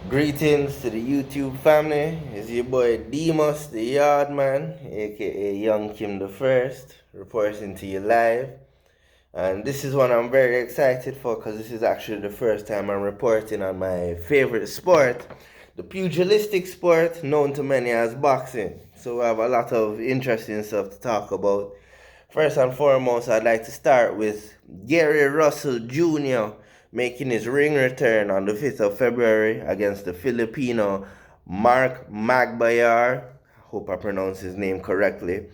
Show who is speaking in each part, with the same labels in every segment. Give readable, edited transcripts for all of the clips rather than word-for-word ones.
Speaker 1: Greetings to the YouTube family. It's your boy Demus, the Yard Man, aka Young Kim the First, reporting to you live. And this is one I'm very excited for because this is actually the first time I'm reporting on my favorite sport, the pugilistic sport known to many as boxing. So we have a lot of interesting stuff to talk about. First and foremost, I'd like to start with Gary Russell Jr. making his ring return on the 5th of February against the Filipino Mark Magbayar. Hope I pronounce his name correctly.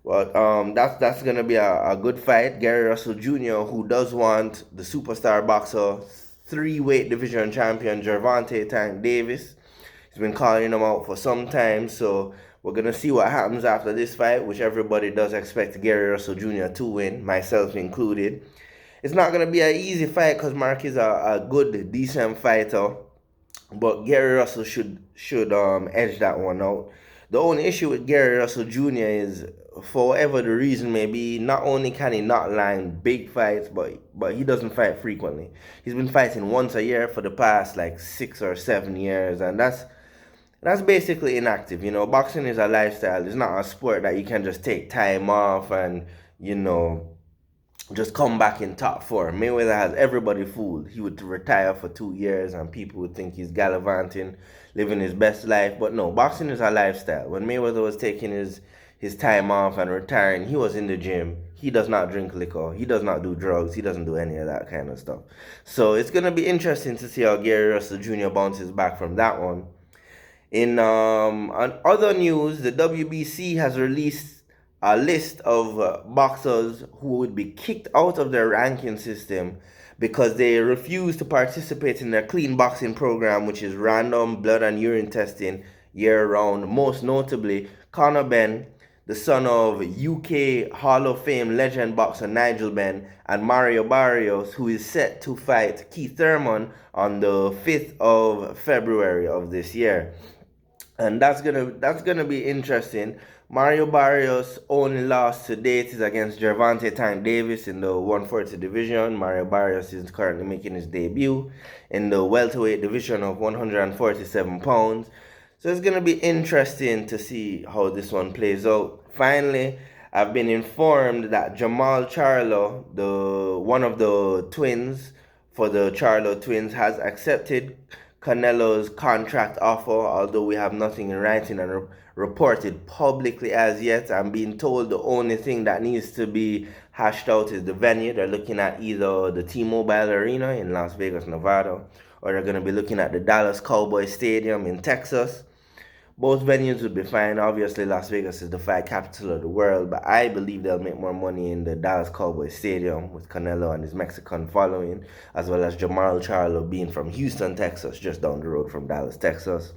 Speaker 1: But that's gonna be a good fight. Gary Russell Jr., who does want the superstar boxer, three-weight division champion Gervonta Tank Davis. He's been calling him out for some time, so we're gonna see what happens after this fight, which everybody does expect Gary Russell Jr. to win, myself included. It's not gonna be an easy fight because Mark is a good, decent fighter, but Gary Russell should edge that one out. The only issue with Gary Russell Jr. is, for whatever the reason may be, not only can he not land big fights, but he doesn't fight frequently. He's been fighting once a year for the past like 6 or 7 years, and that's basically inactive. Boxing is a lifestyle. It's not a sport that you can just take time off and you know just come back in top form. Mayweather has everybody fooled. He would retire for 2 years and people would think he's gallivanting, living his best life. But no, boxing is a lifestyle. When Mayweather was taking his time off and retiring, he was in the gym. He does not drink liquor. He does not do drugs. He doesn't do any of that kind of stuff. So it's going to be interesting to see how Gary Russell Jr. bounces back from that one. In on other news, the WBC has released a list of boxers who would be kicked out of their ranking system because they refuse to participate in their clean boxing program, which is random blood and urine testing year round. Most notably, Conor Benn, the son of UK Hall of Fame legend boxer Nigel Benn, and Mario Barrios, who is set to fight Keith Thurman on the 5th of February of this year. And that's gonna be interesting. Mario Barrios' only loss to date is against Gervonta Tank Davis in the 140 division. Mario Barrios is currently making his debut in the welterweight division of 147 pounds. So it's gonna be interesting to see how this one plays out. Finally, I've been informed that Jamal Charlo, the one of the twins for the Charlo twins, has accepted Canelo's contract offer, although we have nothing in writing and reported publicly as yet. I'm being told the only thing that needs to be hashed out is the venue. They're looking at either the T-Mobile Arena in Las Vegas, Nevada, or they're going to be looking at the Dallas Cowboys Stadium in Texas. Both venues would be fine. Obviously, Las Vegas is the fight capital of the world, but I believe they'll make more money in the Dallas Cowboys Stadium with Canelo and his Mexican following, as well as Jamal Charlo being from Houston, Texas, just down the road from Dallas, Texas.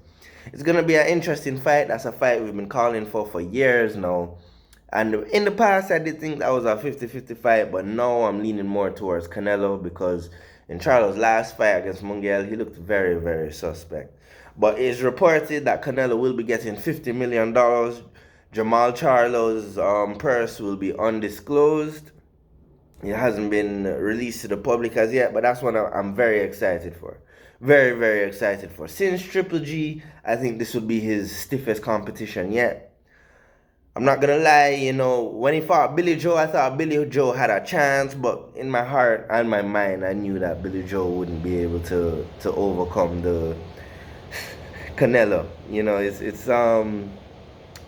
Speaker 1: It's going to be an interesting fight. That's a fight we've been calling for years now. And in the past, I did think that was a 50-50 fight, but now I'm leaning more towards Canelo because in Charlo's last fight against Munguel, he looked very, very suspect. But it's reported that Canelo will be getting $50 million. Jamal Charlo's purse will be undisclosed. It hasn't been released to the public as yet, but that's what I'm very excited for. Very, very excited for. Since Triple G, I think this would be his stiffest competition yet. I'm not gonna lie, when he fought Billy Joe, I thought Billy Joe had a chance, but in my heart and my mind, I knew that Billy Joe wouldn't be able to overcome the Canelo.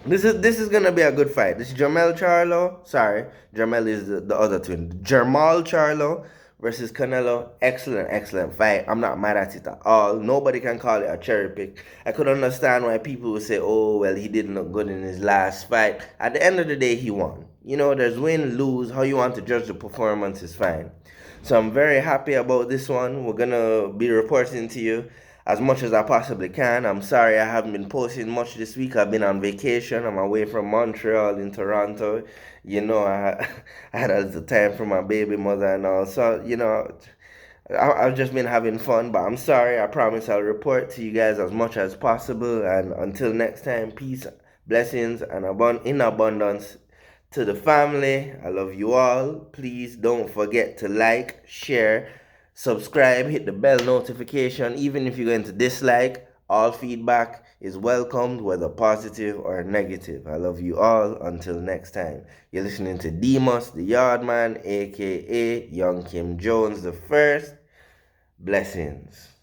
Speaker 1: This is gonna be a good fight. This is Jamel Charlo. Sorry, Jamel is the other twin. Jamal Charlo versus Canelo. Excellent, excellent fight. I'm not mad at it at all. Nobody can call it a cherry pick. I could understand why people would say, "Oh, well, he didn't look good in his last fight." At the end of the day, he won. There's win, lose. How you want to judge the performance is fine. So I'm very happy about this one. We're gonna be reporting to you as much as I possibly can. I'm sorry I haven't been posting much this week. I've been on vacation. I'm away from Montreal in Toronto. I had a time for my baby mother and all. So, I've just been having fun, but I'm sorry. I promise I'll report to you guys as much as possible. And until next time, peace, blessings, and in abundance to the family. I love you all. Please don't forget to like, share, Subscribe, hit the bell notification. Even if you're going to dislike, all feedback is welcomed, whether positive or negative. I love you all. Until next time. You're listening to Demus, the Yardman, aka Young Kim Jones the First. Blessings.